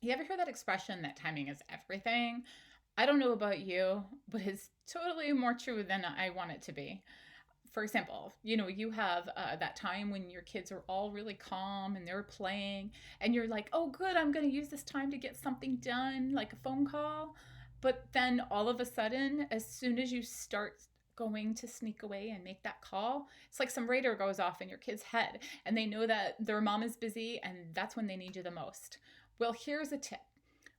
You ever hear that expression that timing is everything? I don't know about you, but it's totally more true than I want it to be. For example, you have that time when your kids are all really calm and they're playing, and you're like, oh, good, I'm going to use this time to get something done, like a phone call. But then all of a sudden, as soon as you start going to sneak away and make that call, it's like some radar goes off in your kid's head, and they know that their mom is busy and that's when they need you the most. Well, here's a tip.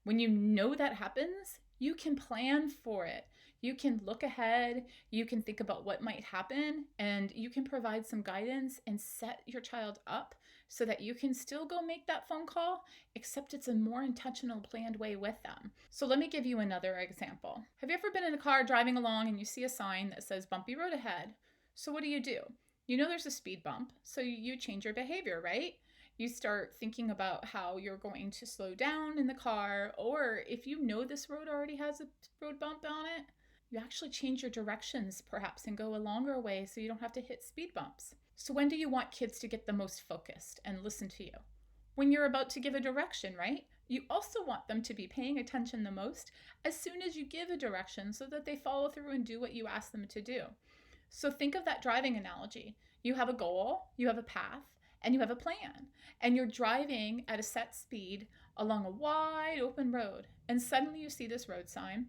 When you know that happens, you can plan for it. You can look ahead, you can think about what might happen, and you can provide some guidance and set your child up so that you can still go make that phone call, except it's a more intentional, planned way with them. So let me give you another example. Have you ever been in a car driving along and you see a sign that says bumpy road ahead? So what do? You know there's a speed bump, so you change your behavior, right? You start thinking about how you're going to slow down in the car, or if you know this road already has a road bump on it, you actually change your directions perhaps and go a longer way so you don't have to hit speed bumps. So when do you want kids to get the most focused and listen to you? When you're about to give a direction, right? You also want them to be paying attention the most as soon as you give a direction so that they follow through and do what you ask them to do. So think of that driving analogy. You have a goal, you have a path, and you have a plan. And you're driving at a set speed along a wide open road. And suddenly you see this road sign.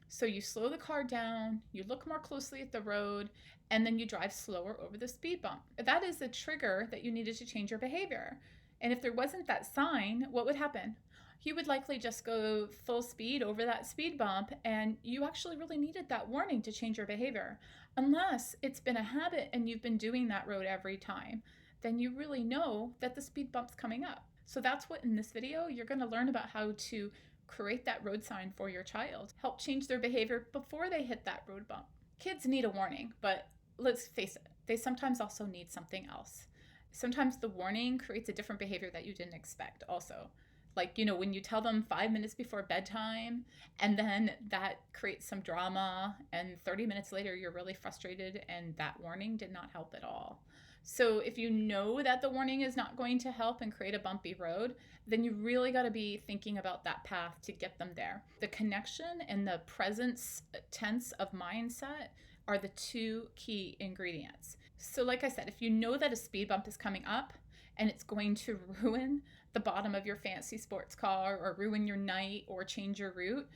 So you slow the car down, you look more closely at the road, and then you drive slower over the speed bump. That is a trigger that you needed to change your behavior. And if there wasn't that sign, what would happen? You would likely just go full speed over that speed bump, and you actually really needed that warning to change your behavior. Unless it's been a habit and you've been doing that road every time, then you really know that the speed bump's coming up. So that's what in this video you're going to learn about how to create that road sign for your child. Help change their behavior before they hit that road bump. Kids need a warning, but let's face it, they sometimes also need something else. Sometimes the warning creates a different behavior that you didn't expect also. Like, when you tell them 5 minutes before bedtime, and then that creates some drama, and 30 minutes later you're really frustrated, and that warning did not help at all. So if you know that the warning is not going to help and create a bumpy road, then you really got to be thinking about that path to get them there. The connection and the presence tense of mindset are the two key ingredients. So like I said, if you know that a speed bump is coming up and it's going to ruin the bottom of your fancy sports car or ruin your night or change your route,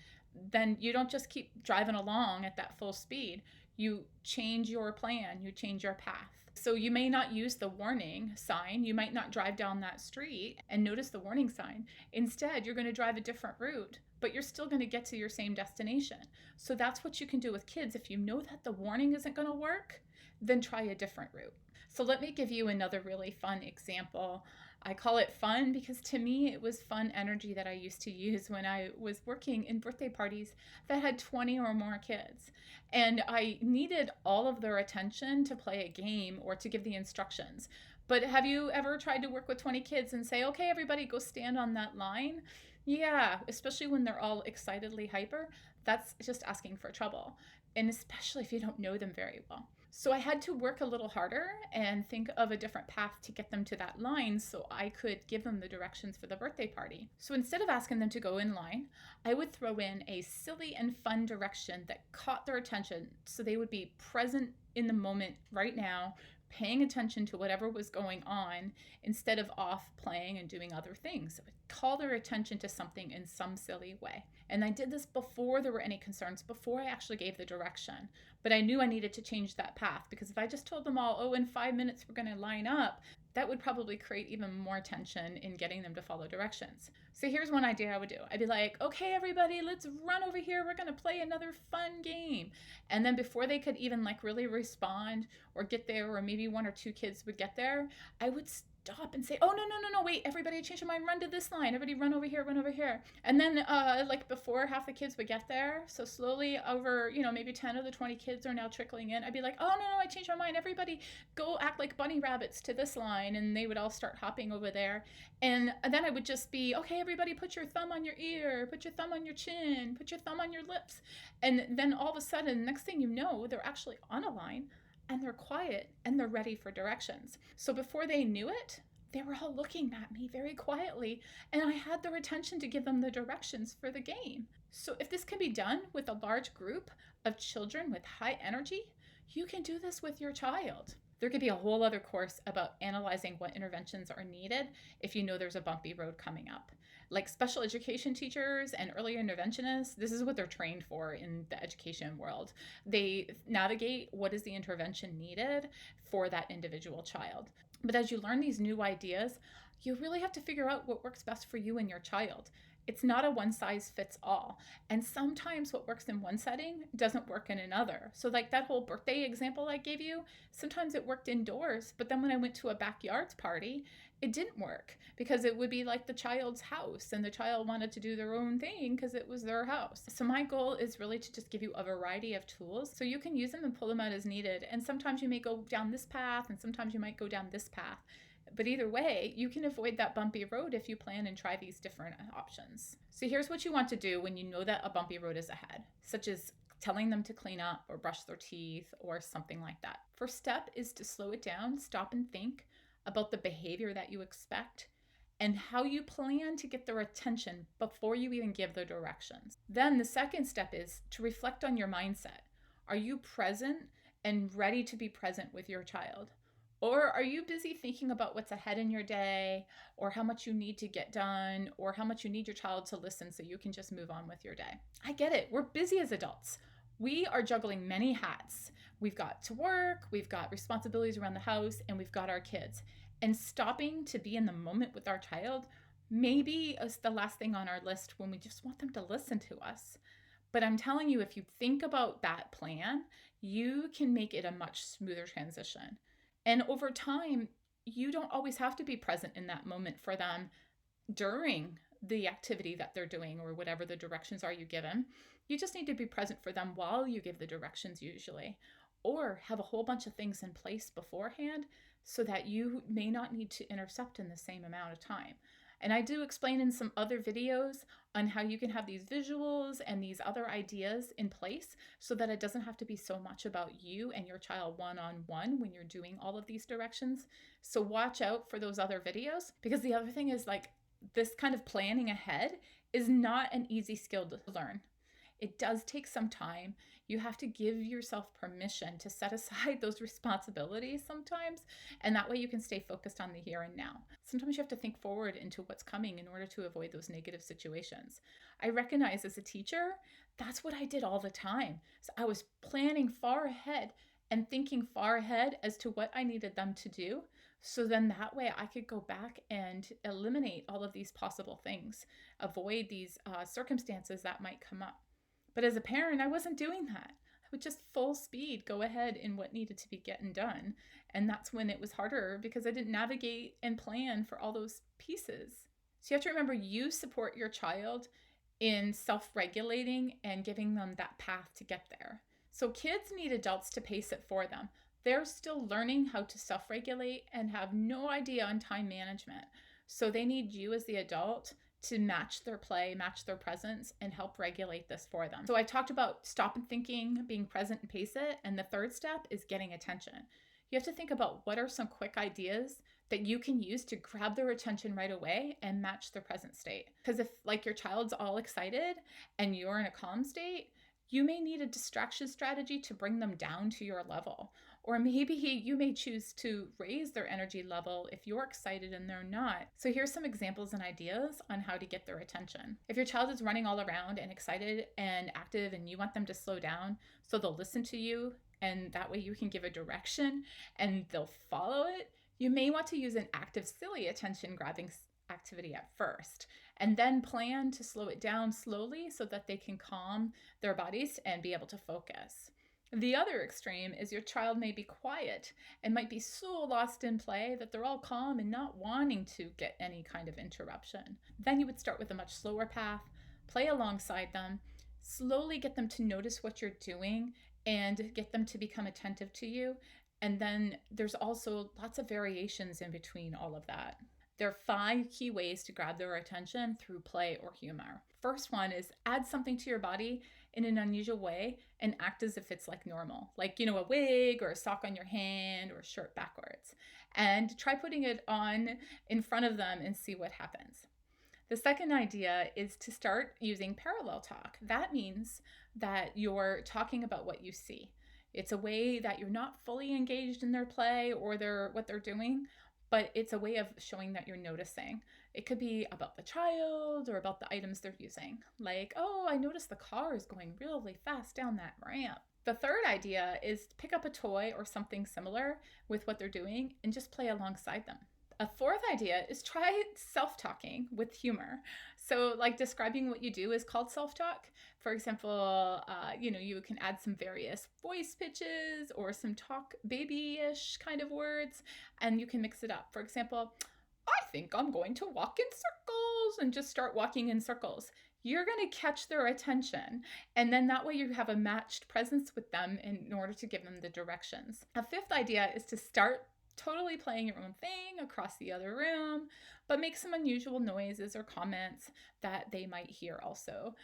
then you don't just keep driving along at that full speed. You change your plan, you change your path. So you may not use the warning sign. You might not drive down that street and notice the warning sign. Instead, you're going to drive a different route, but you're still going to get to your same destination. So that's what you can do with kids. If you know that the warning isn't going to work, then try a different route. So let me give you another really fun example. I call it fun because to me it was fun energy that I used to use when I was working in birthday parties that had 20 or more kids. And I needed all of their attention to play a game or to give the instructions. But have you ever tried to work with 20 kids and say, okay, everybody go stand on that line? Yeah, especially when they're all excitedly hyper, that's just asking for trouble. And especially if you don't know them very well. So I had to work a little harder and think of a different path to get them to that line so I could give them the directions for the birthday party. So instead of asking them to go in line, I would throw in a silly and fun direction that caught their attention so they would be present in the moment right now, paying attention to whatever was going on instead of off playing and doing other things. It would call their attention to something in some silly way. And I did this before there were any concerns, before I actually gave the direction. But I knew I needed to change that path because if I just told them all, oh, in 5 minutes we're going to line up, that would probably create even more tension in getting them to follow directions. So here's one idea I would do. I'd be like, okay, everybody, let's run over here. We're going to play another fun game. And then before they could even really respond or get there, or maybe one or two kids would get there, I would stop and say, oh, no, wait, everybody change your mind, run to this line, everybody run over here. And then before half the kids would get there, so slowly over, maybe 10 of the 20 kids are now trickling in, I'd be like, oh, no, I changed my mind, everybody go act like bunny rabbits to this line, and they would all start hopping over there. And then I would just be, okay, everybody put your thumb on your ear, put your thumb on your chin, put your thumb on your lips. And then all of a sudden, next thing you know, they're actually on a line, and they're quiet, and they're ready for directions. So before they knew it, They were all looking at me very quietly, and I had their attention to give them the directions for the game. So, if this can be done with a large group of children with high energy, you can do this with your child. There could be a whole other course about analyzing what interventions are needed if you know there's a bumpy road coming up. Like special education teachers and early interventionists, this is what they're trained for in the education world. They navigate what is the intervention needed for that individual child. But as you learn these new ideas, you really have to figure out what works best for you and your child. It's not a one size fits all. And sometimes what works in one setting doesn't work in another. So, like that whole birthday example I gave you, sometimes it worked indoors, but then when I went to a backyard party, it didn't work because it would be like the child's house and the child wanted to do their own thing because it was their house. So, my goal is really to just give you a variety of tools so you can use them and pull them out as needed. And sometimes you may go down this path and sometimes you might go down this path. But either way, you can avoid that bumpy road if you plan and try these different options. So here's what you want to do when you know that a bumpy road is ahead, such as telling them to clean up or brush their teeth or something like that. First step is to slow it down, stop and think about the behavior that you expect and how you plan to get their attention before you even give the directions. Then the second step is to reflect on your mindset. Are you present and ready to be present with your child? Or are you busy thinking about what's ahead in your day, or how much you need to get done, or how much you need your child to listen so you can just move on with your day? I get it. We're busy as adults. We are juggling many hats. We've got to work, we've got responsibilities around the house, and we've got our kids. And stopping to be in the moment with our child maybe is the last thing on our list when we just want them to listen to us. But I'm telling you, if you think about that plan, you can make it a much smoother transition. And over time, you don't always have to be present in that moment for them during the activity that they're doing or whatever the directions are you give them. You just need to be present for them while you give the directions usually, or have a whole bunch of things in place beforehand so that you may not need to intercept in the same amount of time. And I do explain in some other videos on how you can have these visuals and these other ideas in place so that it doesn't have to be so much about you and your child one-on-one when you're doing all of these directions. So watch out for those other videos, because the other thing is, like, this kind of planning ahead is not an easy skill to learn. It does take some time. You have to give yourself permission to set aside those responsibilities sometimes, and that way you can stay focused on the here and now. Sometimes you have to think forward into what's coming in order to avoid those negative situations. I recognize as a teacher, that's what I did all the time. So I was planning far ahead and thinking far ahead as to what I needed them to do. So then that way I could go back and eliminate all of these possible things, avoid these circumstances that might come up. But as a parent, I wasn't doing that. I would just full speed go ahead in what needed to be getting done. And that's when it was harder because I didn't navigate and plan for all those pieces. So you have to remember, you support your child in self-regulating and giving them that path to get there. So kids need adults to pace it for them. They're still learning how to self-regulate and have no idea on time management. So they need you as the adult to match their play, match their presence, and help regulate this for them. So I talked about stop and thinking, being present and pace it. And the third step is getting attention. You have to think about what are some quick ideas that you can use to grab their attention right away and match their present state. Because if, like, your child's all excited and you're in a calm state, you may need a distraction strategy to bring them down to your level. Or maybe you may choose to raise their energy level if you're excited and they're not. So here's some examples and ideas on how to get their attention. If your child is running all around and excited and active and you want them to slow down so they'll listen to you, and that way you can give a direction and they'll follow it, you may want to use an active, silly attention grabbing activity at first, and then plan to slow it down slowly so that they can calm their bodies and be able to focus. The other extreme is your child may be quiet and might be so lost in play that they're all calm and not wanting to get any kind of interruption. Then you would start with a much slower path, play alongside them, slowly get them to notice what you're doing and get them to become attentive to you. And then there's also lots of variations in between all of that. There are 5 key ways to grab their attention through play or humor. First one is add something to your body in an unusual way and act as if it's like normal, like, a wig or a sock on your hand or a shirt backwards. And try putting it on in front of them and see what happens. The second idea is to start using parallel talk. That means that you're talking about what you see. It's a way that you're not fully engaged in their play or what they're doing, but it's a way of showing that you're noticing. It could be about the child or about the items they're using. Like, oh, I noticed the car is going really fast down that ramp. The third idea is to pick up a toy or something similar with what they're doing and just play alongside them. A fourth idea is try self-talking with humor. So like describing what you do is called self-talk. For example, you can add some various voice pitches or some talk baby-ish kind of words, and you can mix it up. For example, I think I'm going to walk in circles, and just start walking in circles. You're going to catch their attention. And then that way you have a matched presence with them in order to give them the directions. A fifth idea is to start totally playing your own thing across the other room, but make some unusual noises or comments that they might hear also.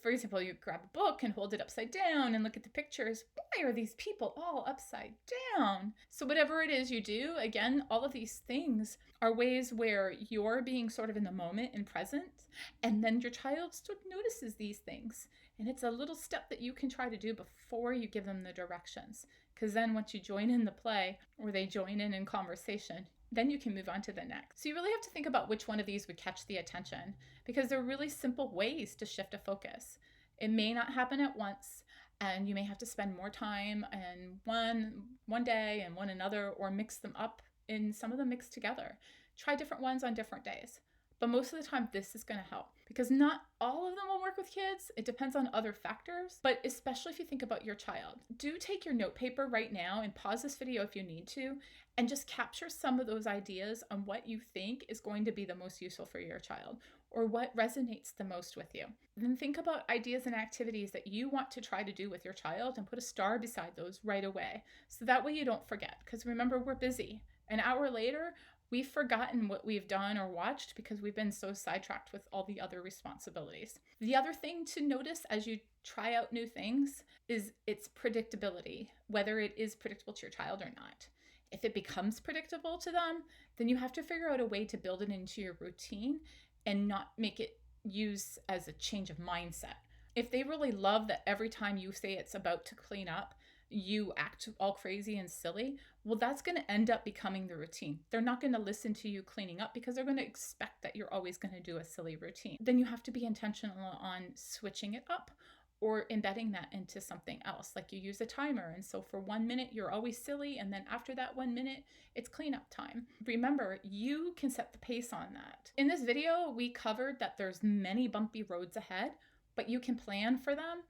For example, you grab a book and hold it upside down and look at the pictures. Why are these people all upside down? So whatever it is you do, again, all of these things are ways where you're being sort of in the moment and present, and then your child sort of notices these things. And it's a little step that you can try to do before you give them the directions. Because then once you join in the play or they join in conversation, then you can move on to the next. So you really have to think about which one of these would catch the attention, because they're really simple ways to shift a focus. It may not happen at once, and you may have to spend more time in one day and one another, or mix them up, and some of them mixed together. Try different ones on different days. But most of the time, this is going to help, because not all of them will work with kids. It depends on other factors, but especially if you think about your child. Do take your note paper right now and pause this video if you need to, and just capture some of those ideas on what you think is going to be the most useful for your child, or what resonates the most with you. Then think about ideas and activities that you want to try to do with your child and put a star beside those right away. So that way you don't forget, because remember, we're busy. An hour later, we've forgotten what we've done or watched because we've been so sidetracked with all the other responsibilities. The other thing to notice as you try out new things is its predictability, whether it is predictable to your child or not. If it becomes predictable to them, then you have to figure out a way to build it into your routine and not make it use as a change of mindset. If they really love that every time you say it's about to clean up, you act all crazy and silly, well, that's going to end up becoming the routine. They're not going to listen to you cleaning up because they're going to expect that you're always going to do a silly routine. Then you have to be intentional on switching it up or embedding that into something else. Like you use a timer, and so for 1 minute, you're always silly, and then after that 1 minute, it's cleanup time. Remember, you can set the pace on that. In this video, we covered that there's many bumpy roads ahead, but you can plan for them.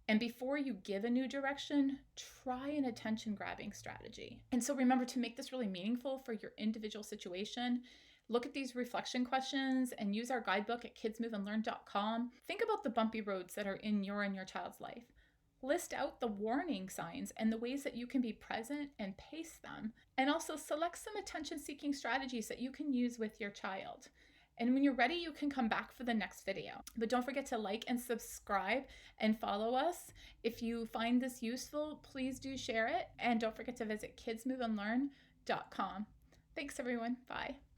And before you give a new direction, try an attention grabbing strategy. And so remember, to make this really meaningful for your individual situation, look at these reflection questions and use our guidebook at kidsmoveandlearn.com. Think about the bumpy roads that are in your and your child's life. List out the warning signs and the ways that you can be present and pace them. And also select some attention-seeking strategies that you can use with your child. And when you're ready, you can come back for the next video. But don't forget to like and subscribe and follow us. If you find this useful, please do share it. And don't forget to visit kidsmoveandlearn.com. Thanks, everyone. Bye.